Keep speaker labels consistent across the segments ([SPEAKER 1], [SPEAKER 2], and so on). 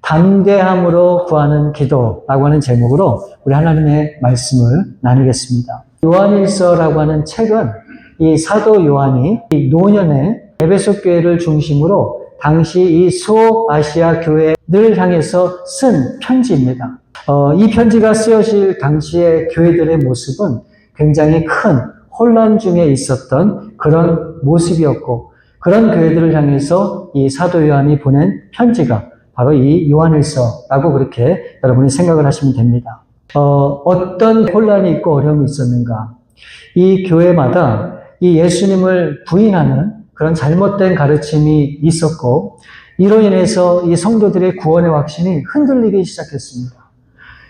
[SPEAKER 1] 담대함으로 구하는 기도라고 하는 제목으로 우리 하나님의 말씀을 나누겠습니다. 요한일서라고 하는 책은 이 사도 요한이 이 노년의 에베소 교회를 중심으로 당시 이 소아시아 교회를 향해서 쓴 편지입니다. 이 편지가 쓰여질 당시의 교회들의 모습은 굉장히 큰 혼란 중에 있었던 그런 모습이었고, 그런 교회들을 향해서 이 사도 요한이 보낸 편지가 바로 이 요한일서라고 그렇게 여러분이 생각을 하시면 됩니다. 어떤 혼란이 있고 어려움이 있었는가? 이 교회마다 이 예수님을 부인하는 그런 잘못된 가르침이 있었고, 이로 인해서 이 성도들의 구원의 확신이 흔들리기 시작했습니다.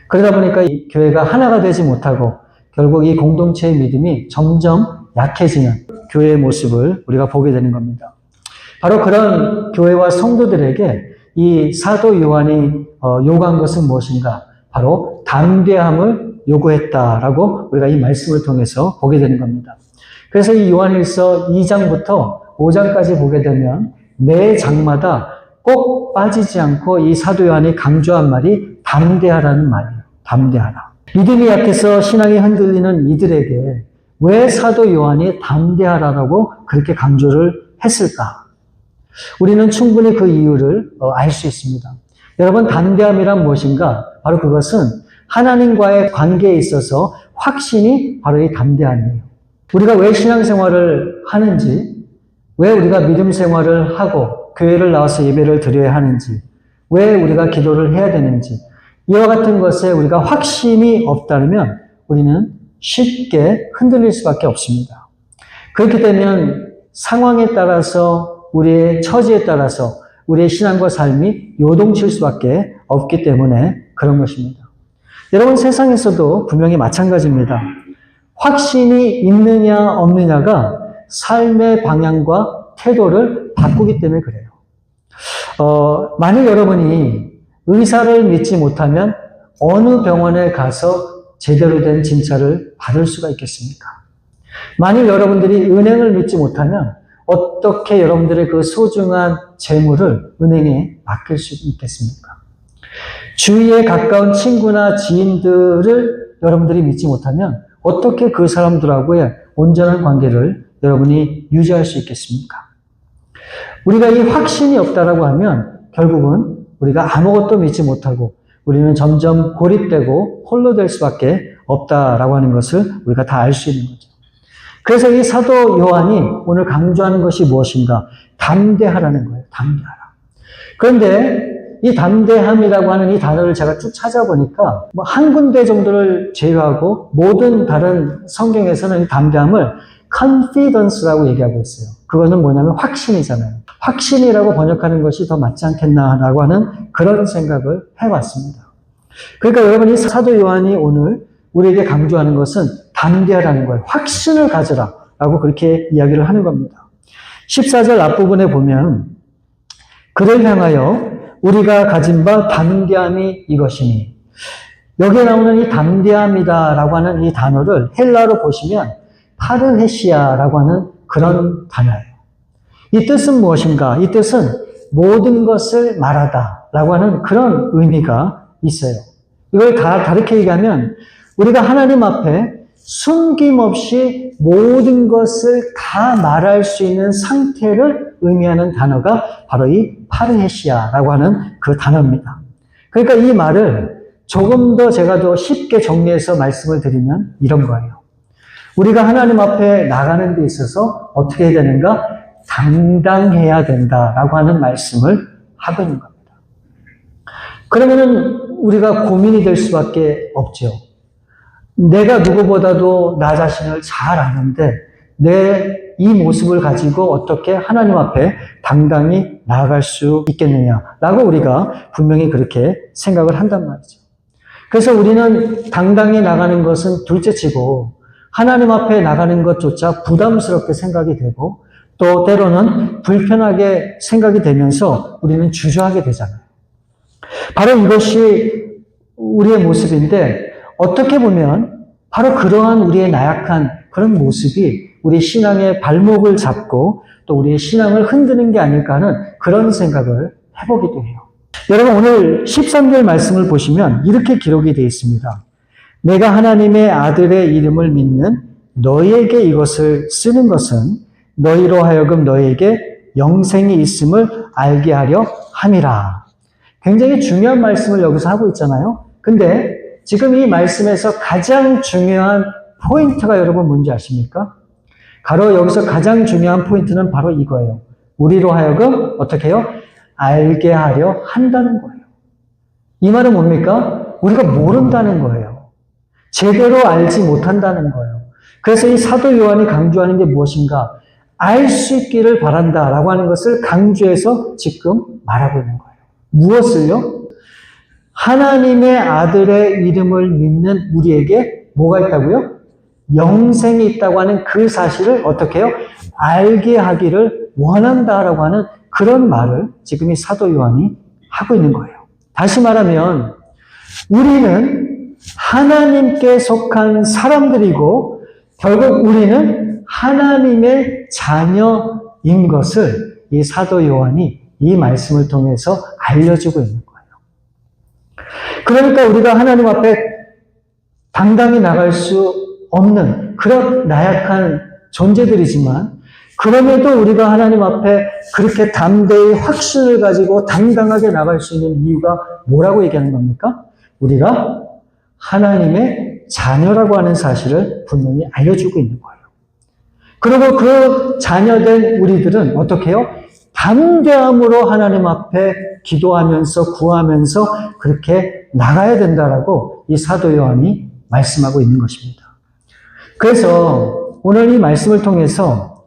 [SPEAKER 1] 그러다 보니까 이 교회가 하나가 되지 못하고 결국 이 공동체의 믿음이 점점 약해지는 교회의 모습을 우리가 보게 되는 겁니다. 바로 그런 교회와 성도들에게 이 사도 요한이 요구한 것은 무엇인가? 바로 담대함을 요구했다라고 우리가 이 말씀을 통해서 보게 되는 겁니다. 그래서 이 요한일서 2장부터 5장까지 보게 되면 매 장마다 꼭 빠지지 않고 이 사도 요한이 강조한 말이 담대하라는 말이에요. 담대하라. 믿음이 약해서 신앙이 흔들리는 이들에게 왜 사도 요한이 담대하라라고 그렇게 강조를 했을까? 우리는 충분히 그 이유를 알 수 있습니다. 여러분, 담대함이란 무엇인가? 바로 그것은 하나님과의 관계에 있어서 확신이 바로 이 담대함이에요. 우리가 왜 신앙생활을 하는지, 왜 우리가 믿음 생활을 하고 교회를 나와서 예배를 드려야 하는지, 왜 우리가 기도를 해야 되는지, 이와 같은 것에 우리가 확신이 없다면 우리는 쉽게 흔들릴 수밖에 없습니다. 그렇게 되면 상황에 따라서, 우리의 처지에 따라서 우리의 신앙과 삶이 요동칠 수밖에 없기 때문에 그런 것입니다. 여러분, 세상에서도 분명히 마찬가지입니다. 확신이 있느냐 없느냐가 삶의 방향과 태도를 바꾸기 때문에 그래요. 만약 여러분이 의사를 믿지 못하면 어느 병원에 가서 제대로 된 진찰을 받을 수가 있겠습니까? 만약 여러분들이 은행을 믿지 못하면 어떻게 여러분들의 그 소중한 재물을 은행에 맡길 수 있겠습니까? 주위에 가까운 친구나 지인들을 여러분들이 믿지 못하면 어떻게 그 사람들하고의 온전한 관계를 여러분이 유지할 수 있겠습니까? 우리가 이 확신이 없다라고 하면 결국은 우리가 아무것도 믿지 못하고 우리는 점점 고립되고 홀로 될 수밖에 없다라고 하는 것을 우리가 다 알 수 있는 거죠. 그래서 이 사도 요한이 오늘 강조하는 것이 무엇인가? 담대하라는 거예요. 담대하라. 그런데 이 담대함이라고 하는 이 단어를 제가 쭉 찾아보니까 한 군데 정도를 제외하고 모든 다른 성경에서는 이 담대함을 confidence라고 얘기하고 있어요. 그거는 뭐냐면 확신이잖아요. 확신이라고 번역하는 것이 더 맞지 않겠나라고 하는 그런 생각을 해봤습니다. 그러니까 여러분, 이 사도 요한이 오늘 우리에게 강조하는 것은 담대하라는 거예요. 확신을 가져라라고 그렇게 이야기를 하는 겁니다. 14절 앞부분에 보면 그를 향하여 우리가 가진 바 담대함이 이것이니, 여기에 나오는 이 담대함이다라고 하는 이 단어를 헬라어로 보시면 파르헤시아라고 하는 그런 단어예요. 이 뜻은 무엇인가? 이 뜻은 모든 것을 말하다라고 하는 그런 의미가 있어요. 이걸 다르게 얘기하면 우리가 하나님 앞에 숨김없이 모든 것을 다 말할 수 있는 상태를 의미하는 단어가 바로 이 파르헤시아라고 하는 그 단어입니다. 그러니까 이 말을 조금 더 제가 더 쉽게 정리해서 말씀을 드리면 이런 거예요. 우리가 하나님 앞에 나가는 데 있어서 어떻게 해야 되는가? 당당해야 된다라고 하는 말씀을 하고 있는 겁니다. 그러면은 우리가 고민이 될 수밖에 없죠. 내가 누구보다도 나 자신을 잘 아는데 내 이 모습을 가지고 어떻게 하나님 앞에 당당히 나아갈 수 있겠느냐라고 우리가 분명히 그렇게 생각을 한단 말이죠. 그래서 우리는 당당히 나가는 것은 둘째치고 하나님 앞에 나가는 것조차 부담스럽게 생각이 되고 또 때로는 불편하게 생각이 되면서 우리는 주저하게 되잖아요. 바로 이것이 우리의 모습인데 어떻게 보면 바로 그러한 우리의 나약한 그런 모습이 우리 신앙의 발목을 잡고 또 우리의 신앙을 흔드는 게 아닐까 하는 그런 생각을 해보기도 해요. 여러분 오늘 13절 말씀을 보시면 이렇게 기록이 되어 있습니다. 내가 하나님의 아들의 이름을 믿는 너희에게 이것을 쓰는 것은 너희로 하여금 너희에게 영생이 있음을 알게 하려 함이라. 굉장히 중요한 말씀을 여기서 하고 있잖아요. 근데 지금 이 말씀에서 가장 중요한 포인트가 여러분 뭔지 아십니까? 바로 여기서 가장 중요한 포인트는 바로 이거예요. 우리로 하여금 어떻게 해요? 알게 하려 한다는 거예요. 이 말은 뭡니까? 우리가 모른다는 거예요. 제대로 알지 못한다는 거예요. 그래서 이 사도 요한이 강조하는 게 무엇인가? 알 수 있기를 바란다라고 하는 것을 강조해서 지금 말하고 있는 거예요. 무엇을요? 하나님의 아들의 이름을 믿는 우리에게 뭐가 있다고요? 영생이 있다고 하는 그 사실을 어떻게 해요? 알게 하기를 원한다라고 하는 그런 말을 지금 이 사도 요한이 하고 있는 거예요. 다시 말하면 우리는 하나님께 속한 사람들이고 결국 우리는 하나님의 자녀인 것을 이 사도 요한이 이 말씀을 통해서 알려주고 있는 거예요. 그러니까 우리가 하나님 앞에 당당히 나갈 수 없는 그런 나약한 존재들이지만 그럼에도 우리가 하나님 앞에 그렇게 담대히 확신을 가지고 당당하게 나갈 수 있는 이유가 뭐라고 얘기하는 겁니까? 우리가 하나님의 자녀라고 하는 사실을 분명히 알려주고 있는 거예요. 그리고 그 자녀된 우리들은 어떻게 해요? 담대함으로 하나님 앞에 기도하면서 구하면서 그렇게 나가야 된다라고 이 사도 요한이 말씀하고 있는 것입니다. 그래서 오늘 이 말씀을 통해서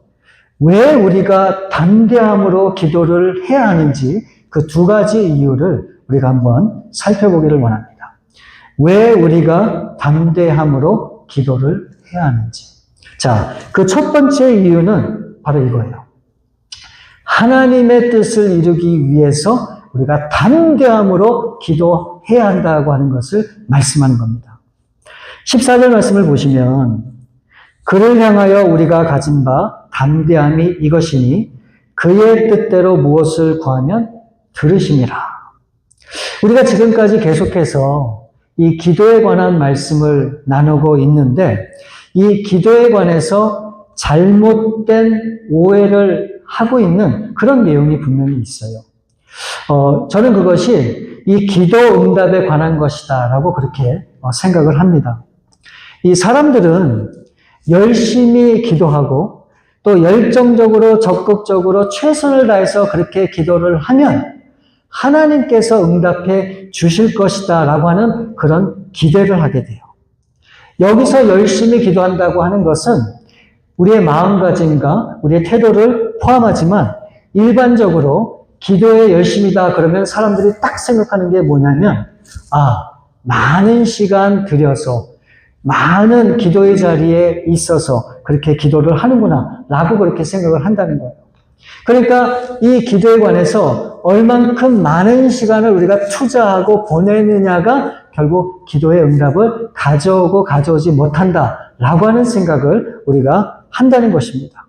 [SPEAKER 1] 왜 우리가 담대함으로 기도를 해야 하는지 그 두 가지 이유를 우리가 한번 살펴보기를 원합니다. 왜 우리가 담대함으로 기도를 해야 하는지. 자, 그 첫 번째 이유는 바로 이거예요. 하나님의 뜻을 이루기 위해서 우리가 담대함으로 기도해야 한다고 하는 것을 말씀하는 겁니다. 14절 말씀을 보시면 그를 향하여 우리가 가진 바 담대함이 이것이니 그의 뜻대로 무엇을 구하면 들으심이라. 우리가 지금까지 계속해서 이 기도에 관한 말씀을 나누고 있는데 이 기도에 관해서 잘못된 오해를 하고 있는 그런 내용이 분명히 있어요. 저는 그것이 이 기도 응답에 관한 것이다 라고 그렇게 생각을 합니다. 이 사람들은 열심히 기도하고 또 열정적으로 적극적으로 최선을 다해서 그렇게 기도를 하면 하나님께서 응답해 주실 것이다 라고 하는 그런 기대를 하게 돼요. 여기서 열심히 기도한다고 하는 것은 우리의 마음가짐과 우리의 태도를 포함하지만 일반적으로 기도에 열심이다 그러면 사람들이 딱 생각하는 게 뭐냐면 많은 시간 들여서 많은 기도의 자리에 있어서 그렇게 기도를 하는구나 라고 그렇게 생각을 한다는 거예요. 그러니까 이 기도에 관해서 얼만큼 많은 시간을 우리가 투자하고 보내느냐가 결국 기도의 응답을 가져오고 가져오지 못한다라고 하는 생각을 우리가 한다는 것입니다.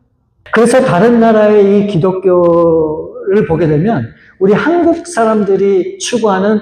[SPEAKER 1] 그래서 다른 나라의 이 기독교를 보게 되면 우리 한국 사람들이 추구하는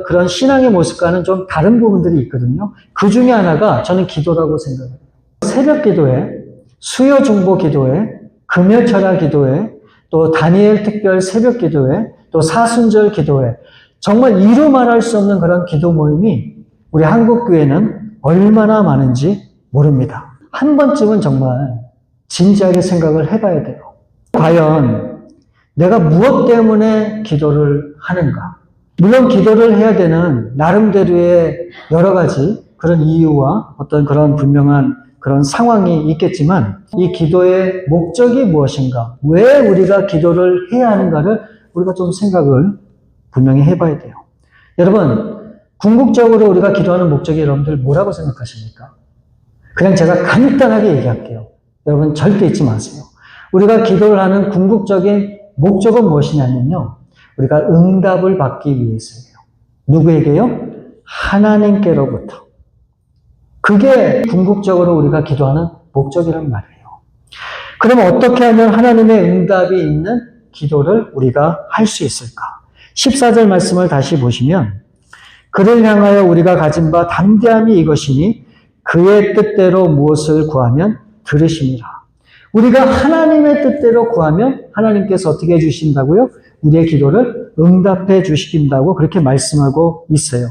[SPEAKER 1] 그런 신앙의 모습과는 좀 다른 부분들이 있거든요. 그 중에 하나가 저는 기도라고 생각해요. 새벽 기도회, 수요 중보 기도회, 금요철야 기도회, 또 다니엘 특별 새벽 기도회, 또 사순절 기도회, 정말 이루 말할 수 없는 그런 기도 모임이 우리 한국 교회는 얼마나 많은지 모릅니다. 한 번쯤은 정말 진지하게 생각을 해봐야 돼요. 과연 내가 무엇 때문에 기도를 하는가? 물론 기도를 해야 되는 나름대로의 여러 가지 그런 이유와 어떤 그런 분명한 그런 상황이 있겠지만 이 기도의 목적이 무엇인가? 왜 우리가 기도를 해야 하는가를 우리가 좀 생각을 분명히 해봐야 돼요. 여러분, 궁극적으로 우리가 기도하는 목적이 여러분들 뭐라고 생각하십니까? 그냥 제가 간단하게 얘기할게요. 여러분 절대 잊지 마세요. 우리가 기도를 하는 궁극적인 목적은 무엇이냐면요. 우리가 응답을 받기 위해서예요. 누구에게요? 하나님께로부터. 그게 궁극적으로 우리가 기도하는 목적이란 말이에요. 그러면 어떻게 하면 하나님의 응답이 있는 기도를 우리가 할 수 있을까? 14절 말씀을 다시 보시면 그를 향하여 우리가 가진 바 담대함이 이것이니 그의 뜻대로 무엇을 구하면 들으시니라. 우리가 하나님의 뜻대로 구하면 하나님께서 어떻게 해주신다고요? 우리의 기도를 응답해 주신다고 그렇게 말씀하고 있어요.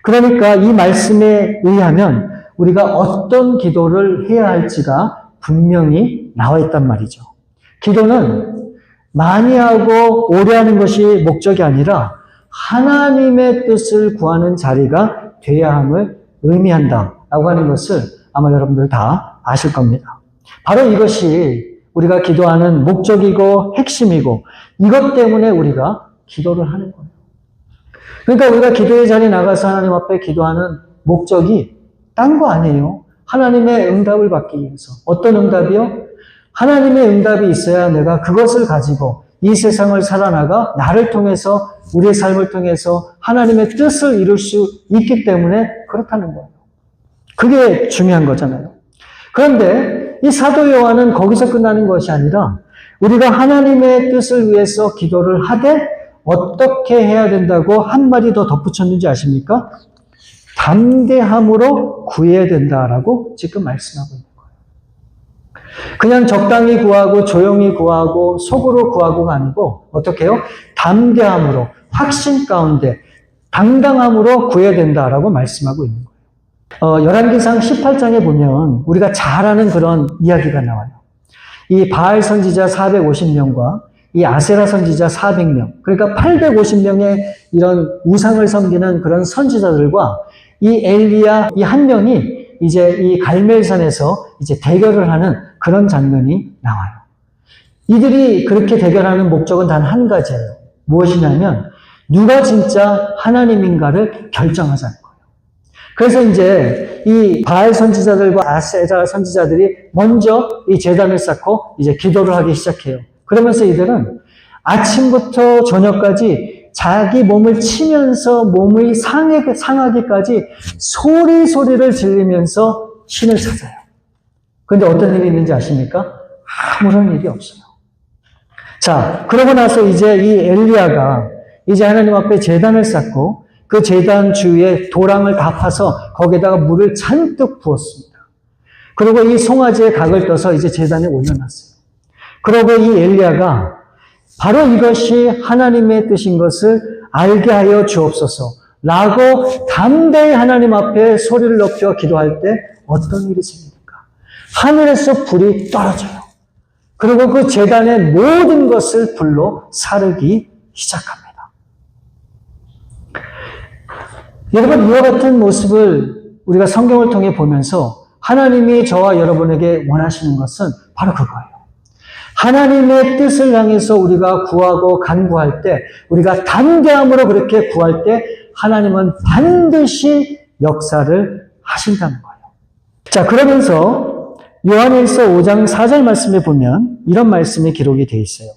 [SPEAKER 1] 그러니까 이 말씀에 의하면 우리가 어떤 기도를 해야 할지가 분명히 나와 있단 말이죠. 기도는 많이 하고 오래 하는 것이 목적이 아니라 하나님의 뜻을 구하는 자리가 돼야 함을 의미한다라고 하는 것을 아마 여러분들 다 아실 겁니다. 바로 이것이 우리가 기도하는 목적이고 핵심이고 이것 때문에 우리가 기도를 하는 거예요. 그러니까 우리가 기도의 자리에 나가서 하나님 앞에 기도하는 목적이 딴 거 아니에요. 하나님의 응답을 받기 위해서. 어떤 응답이요? 하나님의 응답이 있어야 내가 그것을 가지고 이 세상을 살아나가 나를 통해서 우리의 삶을 통해서 하나님의 뜻을 이룰 수 있기 때문에 그렇다는 거예요. 그게 중요한 거잖아요. 그런데 이 사도 요한은 거기서 끝나는 것이 아니라 우리가 하나님의 뜻을 위해서 기도를 하되 어떻게 해야 된다고 한 마디 더 덧붙였는지 아십니까? 담대함으로 구해야 된다라고 지금 말씀하고 있는 거예요. 그냥 적당히 구하고 조용히 구하고 속으로 구하고가 아니고 어떻게 해요? 담대함으로 확신 가운데 당당함으로 구해야 된다라고 말씀하고 있는 거예요. 열왕기상 18장에 보면 우리가 잘 아는 그런 이야기가 나와요. 이 바알 선지자 450명과 이 아세라 선지자 400명, 그러니까 850명의 이런 우상을 섬기는 그런 선지자들과 이 엘리야 이 한 명이 이제 이 갈멜산에서 이제 대결을 하는 그런 장면이 나와요. 이들이 그렇게 대결하는 목적은 단 한 가지예요. 무엇이냐면 누가 진짜 하나님인가를 결정하자는 거예요. 그래서 이제 이 바알 선지자들과 아세라 선지자들이 먼저 이 제단을 쌓고 이제 기도를 하기 시작해요. 그러면서 이들은 아침부터 저녁까지 자기 몸을 치면서 몸이 상하기까지 소리를 질리면서 신을 찾아요. 그런데 어떤 일이 있는지 아십니까? 아무런 일이 없어요. 자, 그러고 나서 이제 이 엘리야가 이제 하나님 앞에 제단을 쌓고 그 제단 주위에 도랑을 다 파서 거기에다가 물을 잔뜩 부었습니다. 그리고 이 송아지에 각을 떠서 이제 제단에 올려놨어요. 그리고 이 엘리야가 바로 이것이 하나님의 뜻인 것을 알게 하여 주옵소서 라고 담대히 하나님 앞에 소리를 높여 기도할 때 어떤 일이 생깁니까? 하늘에서 불이 떨어져요. 그리고 그 제단의 모든 것을 불로 사르기 시작합니다. 여러분, 이와 같은 모습을 우리가 성경을 통해 보면서 하나님이 저와 여러분에게 원하시는 것은 바로 그거예요. 하나님의 뜻을 향해서 우리가 구하고 간구할 때, 우리가 담대함으로 그렇게 구할 때 하나님은 반드시 역사를 하신다는 거예요. 자, 그러면서 요한일서 5장 4절 말씀에 보면 이런 말씀이 기록이 되어 있어요.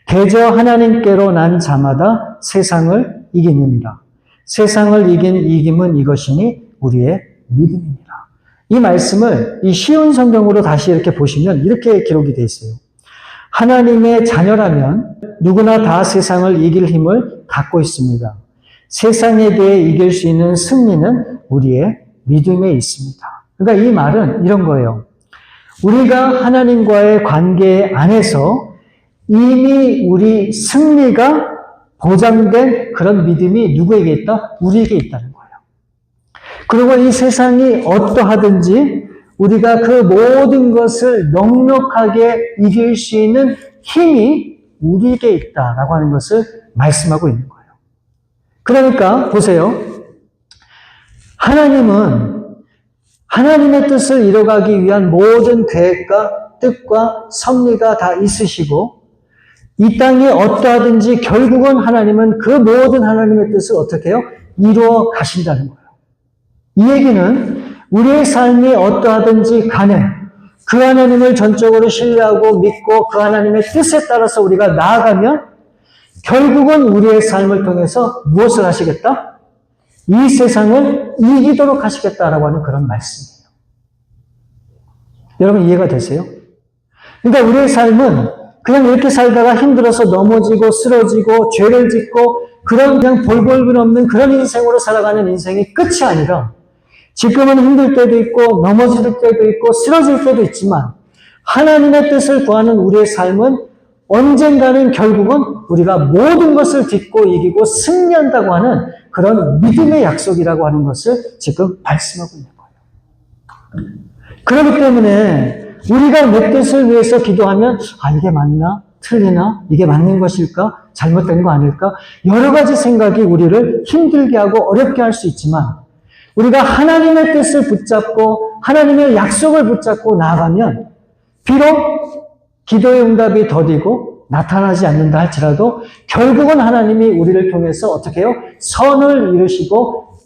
[SPEAKER 1] 대저 하나님께로 난 자마다 세상을 이기느니라. 세상을 이긴 이김은 이것이니 우리의 믿음이니라. 이 말씀을 이 쉬운 성경으로 다시 이렇게 보시면 이렇게 기록이 되어 있어요. 하나님의 자녀라면 누구나 다 세상을 이길 힘을 갖고 있습니다. 세상에 대해 이길 수 있는 승리는 우리의 믿음에 있습니다. 그러니까 이 말은 이런 거예요. 우리가 하나님과의 관계 안에서 이미 우리 승리가 보장된 그런 믿음이 누구에게 있다? 우리에게 있다는 거예요. 그리고 이 세상이 어떠하든지 우리가 그 모든 것을 넉넉하게 이길 수 있는 힘이 우리에게 있다라고 하는 것을 말씀하고 있는 거예요. 그러니까 보세요. 하나님은 하나님의 뜻을 이뤄가기 위한 모든 계획과 뜻과 섭리가 다 있으시고 이 땅이 어떠하든지 결국은 하나님은 그 모든 하나님의 뜻을 어떻게 해요? 이루어 가신다는 거예요. 이 얘기는 우리의 삶이 어떠하든지 간에 그 하나님을 전적으로 신뢰하고 믿고 그 하나님의 뜻에 따라서 우리가 나아가면 결국은 우리의 삶을 통해서 무엇을 하시겠다? 이 세상을 이기도록 하시겠다라고 하는 그런 말씀이에요. 여러분 이해가 되세요? 그러니까 우리의 삶은 그냥 이렇게 살다가 힘들어서 넘어지고 쓰러지고 죄를 짓고 그런 그냥 볼볼은 없는 그런 인생으로 살아가는 인생이 끝이 아니라 지금은 힘들 때도 있고 넘어질 때도 있고 쓰러질 때도 있지만 하나님의 뜻을 구하는 우리의 삶은 언젠가는 결국은 우리가 모든 것을 딛고 이기고 승리한다고 하는 그런 믿음의 약속이라고 하는 것을 지금 말씀하고 있는 거예요. 그렇기 때문에 우리가 내 뜻을 위해서 기도하면 이게 맞나? 틀리나? 이게 맞는 것일까? 잘못된 거 아닐까? 여러 가지 생각이 우리를 힘들게 하고 어렵게 할 수 있지만 우리가 하나님의 뜻을 붙잡고 하나님의 약속을 붙잡고 나아가면 비록 기도의 응답이 더디고 나타나지 않는다 할지라도 결국은 하나님이 우리를 통해서 어떻게 해요? 선을 이루시고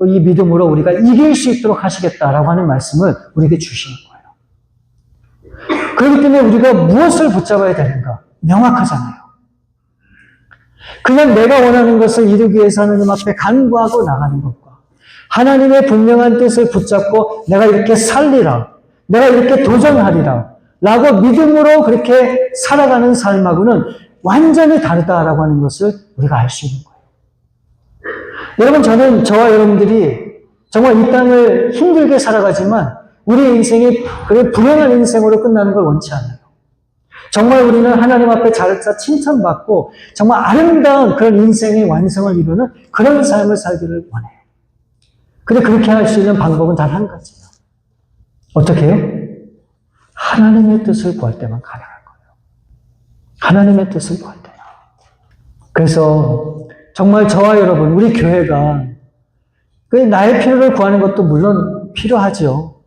[SPEAKER 1] 이 믿음으로 우리가 이길 수 있도록 하시겠다라고 하는 말씀을 우리에게 주시는 거예요. 그렇기 때문에 우리가 무엇을 붙잡아야 되는가? 명확하잖아요. 그냥 내가 원하는 것을 이루기 위해서 하나님 앞에 간구하고 나가는 것과 하나님의 분명한 뜻을 붙잡고 내가 이렇게 살리라, 내가 이렇게 도전하리라 라고 믿음으로 그렇게 살아가는 삶하고는 완전히 다르다라고 하는 것을 우리가 알 수 있는 거예요. 여러분, 저는 저와 여러분들이 정말 이 땅을 힘들게 살아가지만 우리의 인생이 그래 불행한 인생으로 끝나는 걸 원치 않아요. 정말 우리는 하나님 앞에 잘했다 칭찬받고 정말 아름다운 그런 인생의 완성을 이루는 그런 삶을 살기를 원해요. 근데 그렇게 할 수 있는 방법은 단 한 가지예요. 어떻게 해요? 하나님의 뜻을 구할 때만 가능한 거예요. 하나님의 뜻을 구할 때만. 그래서 정말 저와 여러분, 우리 교회가 나의 필요를 구하는 것도 물론 필요하죠.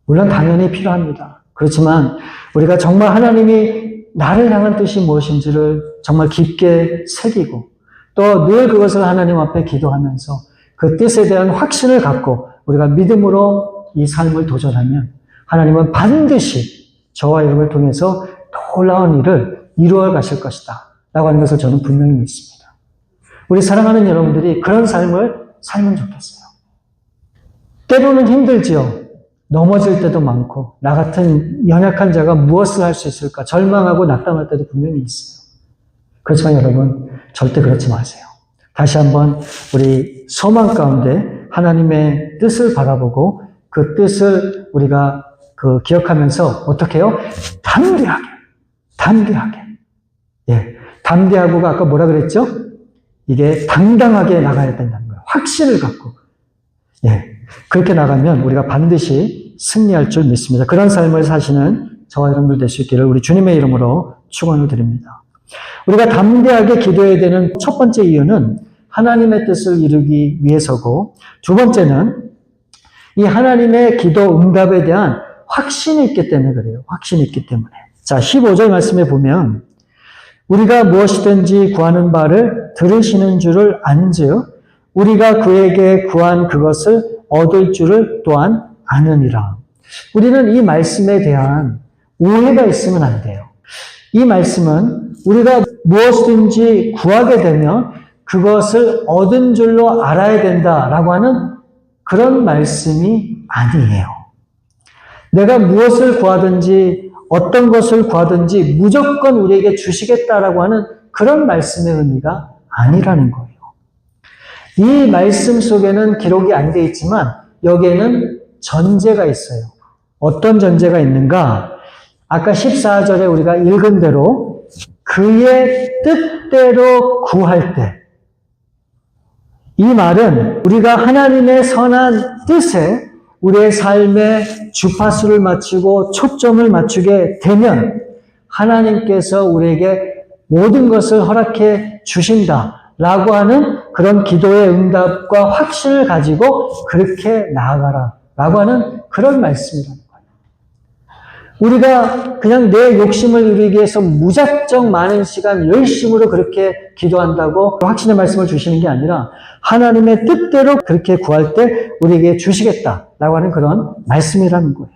[SPEAKER 1] 물론 당연히 필요합니다. 그렇지만 우리가 정말 하나님이 나를 향한 뜻이 무엇인지를 정말 깊게 새기고 또 늘 그것을 하나님 앞에 기도하면서 그 뜻에 대한 확신을 갖고 우리가 믿음으로 이 삶을 도전하면 하나님은 반드시 저와 여러분을 통해서 놀라운 일을 이루어 가실 것이다 라고 하는 것을 저는 분명히 믿습니다. 우리 사랑하는 여러분들이 그런 삶을 살면 좋겠어요. 때로는 힘들지요. 넘어질 때도 많고 나 같은 연약한 자가 무엇을 할 수 있을까 절망하고 낙담할 때도 분명히 있어요. 그렇지만 여러분 절대 그렇지 마세요. 다시 한번 우리 소망 가운데 하나님의 뜻을 바라보고 그 뜻을 우리가 기억하면서 어떻게 해요? 담대하게. 예, 담대하고가 아까 뭐라 그랬죠? 이게 당당하게 나가야 된다는 거예요. 확신을 갖고. 예, 그렇게 나가면 우리가 반드시 승리할 줄 믿습니다. 그런 삶을 사시는 저와 여러분들 될 수 있기를 우리 주님의 이름으로 축원을 드립니다. 우리가 담대하게 기도해야 되는 첫 번째 이유는 하나님의 뜻을 이루기 위해서고 두 번째는 이 하나님의 기도 응답에 대한 확신이 있기 때문에 그래요. 확신이 있기 때문에. 자, 15절 말씀에 보면 우리가 무엇이든지 구하는 바를 들으시는 줄을 안즉 우리가 그에게 구한 그것을 얻을 줄을 또한 아느니라. 우리는 이 말씀에 대한 오해가 있으면 안 돼요. 이 말씀은 우리가 무엇이든지 구하게 되면 그것을 얻은 줄로 알아야 된다라고 하는 그런 말씀이 아니에요. 내가 무엇을 구하든지 어떤 것을 구하든지 무조건 우리에게 주시겠다라고 하는 그런 말씀의 의미가 아니라는 거예요. 이 말씀 속에는 기록이 안 되어 있지만 여기에는 전제가 있어요. 어떤 전제가 있는가? 아까 14절에 우리가 읽은 대로 그의 뜻대로 구할 때 이 말은 우리가 하나님의 선한 뜻에 우리의 삶의 주파수를 맞추고 초점을 맞추게 되면 하나님께서 우리에게 모든 것을 허락해 주신다라고 하는 그런 기도의 응답과 확신을 가지고 그렇게 나아가라라고 하는 그런 말씀이라는 거예요. 우리가 그냥 내 욕심을 이루기 위해서 무작정 많은 시간 열심으로 그렇게 기도한다고 확신의 말씀을 주시는 게 아니라 하나님의 뜻대로 그렇게 구할 때 우리에게 주시겠다라고 하는 그런 말씀이라는 거예요.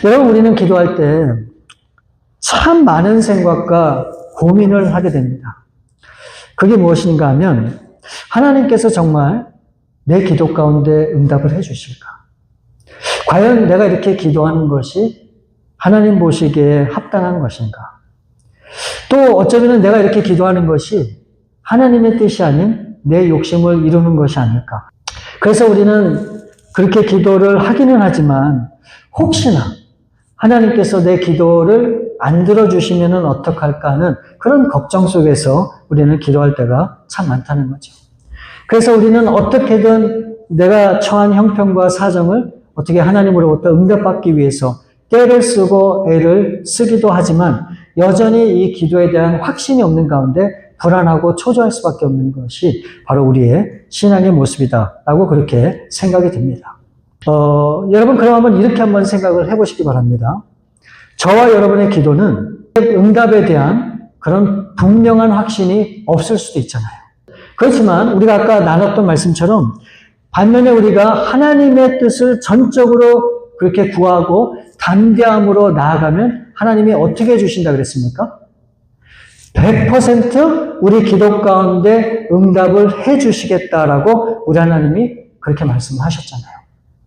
[SPEAKER 1] 여러분, 우리는 기도할 때 참 많은 생각과 고민을 하게 됩니다. 그게 무엇인가 하면 하나님께서 정말 내 기도 가운데 응답을 해 주실까? 과연 내가 이렇게 기도하는 것이 하나님 보시기에 합당한 것인가? 또 어쩌면 내가 이렇게 기도하는 것이 하나님의 뜻이 아닌 내 욕심을 이루는 것이 아닐까. 그래서 우리는 그렇게 기도를 하기는 하지만 혹시나 하나님께서 내 기도를 안 들어주시면 어떡할까 하는 그런 걱정 속에서 우리는 기도할 때가 참 많다는 거죠. 그래서 우리는 어떻게든 내가 처한 형편과 사정을 어떻게 하나님으로부터 응답받기 위해서 때를 쓰고 애를 쓰기도 하지만 여전히 이 기도에 대한 확신이 없는 가운데 불안하고 초조할 수밖에 없는 것이 바로 우리의 신앙의 모습이다라고 그렇게 생각이 듭니다. 여러분 그럼 이렇게 한번 생각을 해보시기 바랍니다. 저와 여러분의 기도는 응답에 대한 그런 분명한 확신이 없을 수도 있잖아요. 그렇지만 우리가 아까 나눴던 말씀처럼 반면에 우리가 하나님의 뜻을 전적으로 그렇게 구하고 담대함으로 나아가면 하나님이 어떻게 해주신다 그랬습니까? 100% 우리 기도 가운데 응답을 해주시겠다라고 우리 하나님이 그렇게 말씀하셨잖아요.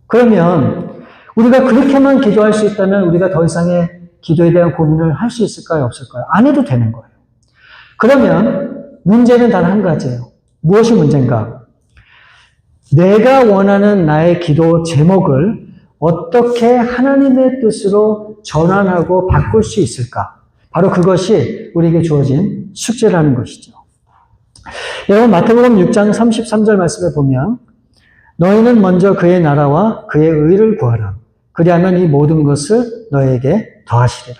[SPEAKER 1] 그러면 우리가 그렇게만 기도할 수 있다면 우리가 더 이상의 기도에 대한 고민을 할 수 있을까요? 없을까요? 안 해도 되는 거예요. 그러면 문제는 단 한 가지예요. 무엇이 문제인가? 내가 원하는 나의 기도 제목을 어떻게 하나님의 뜻으로 전환하고 바꿀 수 있을까? 바로 그것이 우리에게 주어진 숙제라는 것이죠. 여러분 마태복음 6장 33절 말씀에 보면 너희는 먼저 그의 나라와 그의 의를 구하라. 그리하면 이 모든 것을 너에게 더하시리라.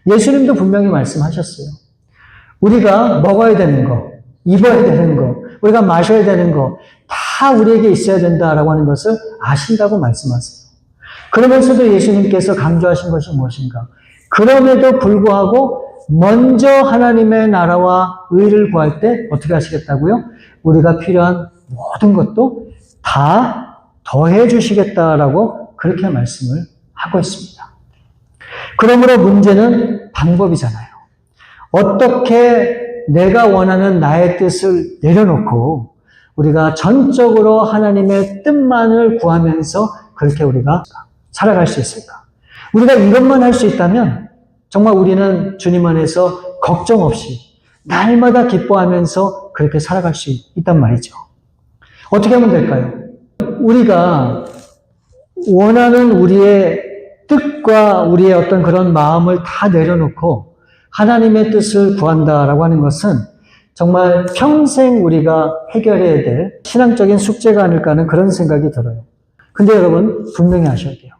[SPEAKER 1] 예수님도 분명히 말씀하셨어요. 우리가 먹어야 되는 거, 입어야 되는 거, 우리가 마셔야 되는 거 다 우리에게 있어야 된다라고 하는 것을 아신다고 말씀하세요. 그러면서도 예수님께서 강조하신 것이 무엇인가? 그럼에도 불구하고 먼저 하나님의 나라와 의를 구할 때 어떻게 하시겠다고요? 우리가 필요한 모든 것도 다 더해 주시겠다라고 그렇게 말씀을 하고 있습니다. 그러므로 문제는 방법이잖아요. 어떻게 내가 원하는 나의 뜻을 내려놓고 우리가 전적으로 하나님의 뜻만을 구하면서 그렇게 우리가 살아갈 수 있을까? 우리가 이것만 할 수 있다면 정말 우리는 주님 안에서 걱정 없이 날마다 기뻐하면서 그렇게 살아갈 수 있단 말이죠. 어떻게 하면 될까요? 우리가 원하는 우리의 뜻과 우리의 어떤 그런 마음을 다 내려놓고 하나님의 뜻을 구한다라고 하는 것은 정말 평생 우리가 해결해야 될 신앙적인 숙제가 아닐까 하는 그런 생각이 들어요. 근데 여러분 분명히 아셔야 돼요.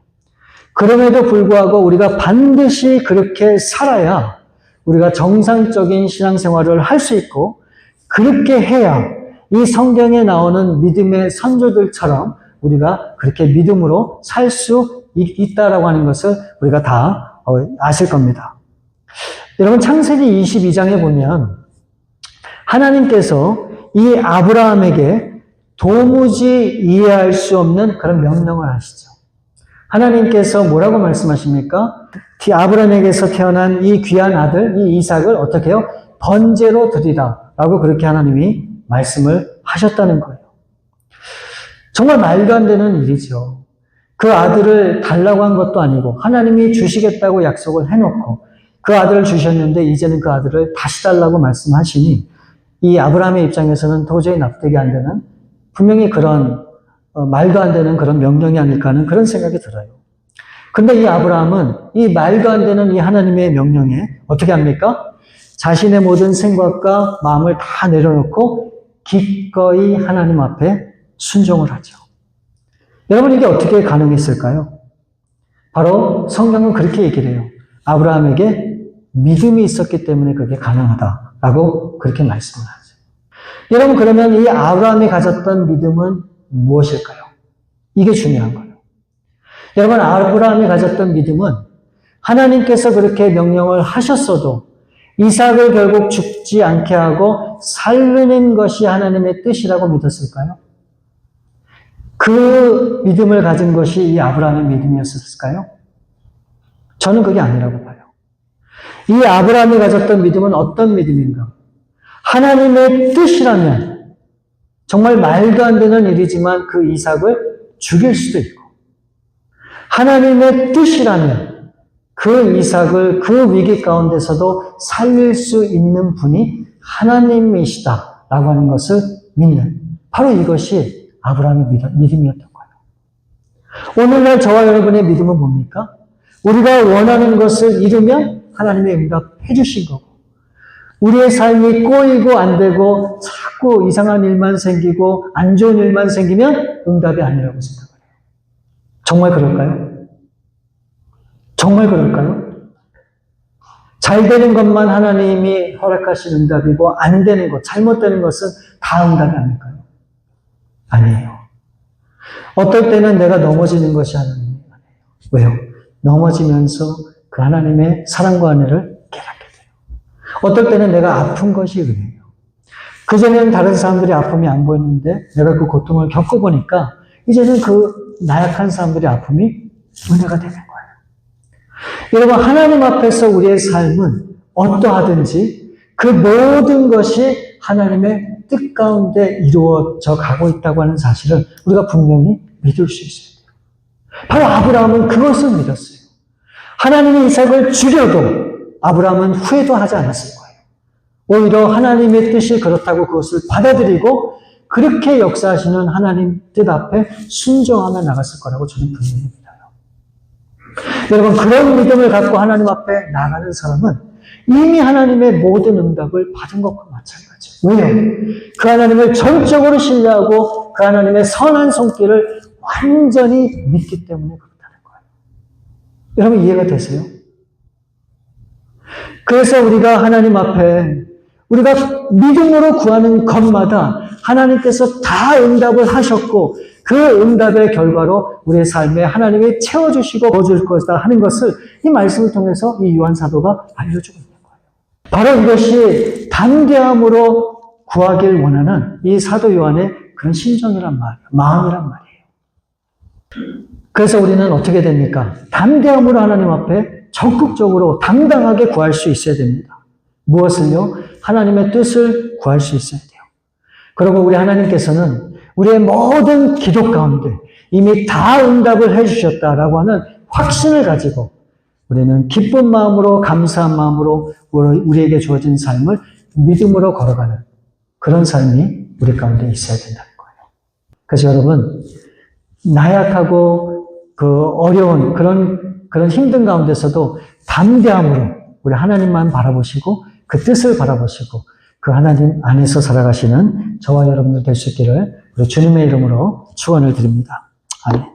[SPEAKER 1] 그럼에도 불구하고 우리가 반드시 그렇게 살아야 우리가 정상적인 신앙생활을 할 수 있고 그렇게 해야 이 성경에 나오는 믿음의 선조들처럼 우리가 그렇게 믿음으로 살 수 있다라고 하는 것을 우리가 다 아실 겁니다. 여러분 창세기 22장에 보면 하나님께서 이 아브라함에게 도무지 이해할 수 없는 그런 명령을 하시죠. 하나님께서 뭐라고 말씀하십니까? 아브라함에게서 태어난 이 귀한 아들, 이 이삭을 어떻게 해요? 번제로 드리라 라고 그렇게 하나님이 말씀을 하셨다는 거예요. 정말 말도 안 되는 일이죠. 그 아들을 달라고 한 것도 아니고 하나님이 주시겠다고 약속을 해놓고 그 아들을 주셨는데 이제는 그 아들을 다시 달라고 말씀하시니 이 아브라함의 입장에서는 도저히 납득이 안 되는 분명히 그런 말도 안 되는 그런 명령이 아닐까 하는 그런 생각이 들어요. 근데 이 아브라함은 이 말도 안 되는 이 하나님의 명령에 어떻게 합니까? 자신의 모든 생각과 마음을 다 내려놓고 기꺼이 하나님 앞에 순종을 하죠. 여러분 이게 어떻게 가능했을까요? 바로 성경은 그렇게 얘기를 해요. 아브라함에게 믿음이 있었기 때문에 그게 가능하다라고 그렇게 말씀을 하죠. 여러분 그러면 이 아브라함이 가졌던 믿음은 무엇일까요? 이게 중요한 거예요. 여러분 아브라함이 가졌던 믿음은 하나님께서 그렇게 명령을 하셨어도 이삭을 결국 죽지 않게 하고 살리는 것이 하나님의 뜻이라고 믿었을까요? 그 믿음을 가진 것이 이 아브라함의 믿음이었을까요? 저는 그게 아니라고 봐요. 이 아브라함이 가졌던 믿음은 어떤 믿음인가? 하나님의 뜻이라면 정말 말도 안 되는 일이지만 그 이삭을 죽일 수도 있고 하나님의 뜻이라면 그 이삭을 그 위기 가운데서도 살릴 수 있는 분이 하나님이시다라고 하는 것을 믿는, 바로 이것이 아브라함의 믿음이었던 거예요. 오늘날 저와 여러분의 믿음은 뭡니까? 우리가 원하는 것을 이루면 하나님의 응답해 주신 거고, 우리의 삶이 꼬이고 안 되고 자꾸 이상한 일만 생기고 안 좋은 일만 생기면 응답이 아니라고 생각을 해요. 정말 그럴까요? 정말 그럴까요? 잘 되는 것만 하나님이 허락하신 응답이고 안 되는 것, 잘못되는 것은 다 응답이 아닐까요? 아니에요. 어떨 때는 내가 넘어지는 것이 하나님이 아니에요. 왜요? 넘어지면서 그 하나님의 사랑과 은혜를 깨닫게 돼요. 어떨 때는 내가 아픈 것이 은혜예요. 그전에는 다른 사람들이 아픔이 안 보였는데 내가 그 고통을 겪어보니까 이제는 그 나약한 사람들의 아픔이 은혜가 되는 거예요. 여러분, 하나님 앞에서 우리의 삶은 어떠하든지 그 모든 것이 하나님의 뜻 가운데 이루어져 가고 있다고 하는 사실을 우리가 분명히 믿을 수 있어요. 바로 아브라함은 그것을 믿었어요. 하나님이 이삭을 주려도 아브라함은 후회도 하지 않았을 거예요. 오히려 하나님의 뜻이 그렇다고 그것을 받아들이고 그렇게 역사하시는 하나님 뜻 앞에 순종하며 나갔을 거라고 저는 분명히 믿어요. 여러분, 그런 믿음을 갖고 하나님 앞에 나가는 사람은 이미 하나님의 모든 응답을 받은 것과 마찬가지예요. 왜요? 그 하나님을 전적으로 신뢰하고 그 하나님의 선한 손길을 완전히 믿기 때문에 그렇다는 거예요. 여러분, 이해가 되세요? 그래서 우리가 하나님 앞에 우리가 믿음으로 구하는 것마다 하나님께서 다 응답을 하셨고 그 응답의 결과로 우리의 삶에 하나님이 채워주시고 넣어줄 것이다 하는 것을 이 말씀을 통해서 이 요한 사도가 알려주고 있는 거예요. 바로 이것이 담대함으로 구하길 원하는 이 사도 요한의 그런 심정이란 말이에요. 마음이란 말이에요. 그래서 우리는 어떻게 됩니까? 담대함으로 하나님 앞에 적극적으로 당당하게 구할 수 있어야 됩니다. 무엇을요? 하나님의 뜻을 구할 수 있어야 돼요. 그리고 우리 하나님께서는 우리의 모든 기도 가운데 이미 다 응답을 해주셨다라고 하는 확신을 가지고 우리는 기쁜 마음으로 감사한 마음으로 우리에게 주어진 삶을 믿음으로 걸어가는 그런 삶이 우리 가운데 있어야 된다는 거예요. 그래서 여러분, 나약하고 그 어려운 그런 힘든 가운데서도 담대함으로 우리 하나님만 바라보시고 그 뜻을 바라보시고 그 하나님 안에서 살아가시는 저와 여러분들 될 수 있기를 우리 주님의 이름으로 축원을 드립니다. 아멘.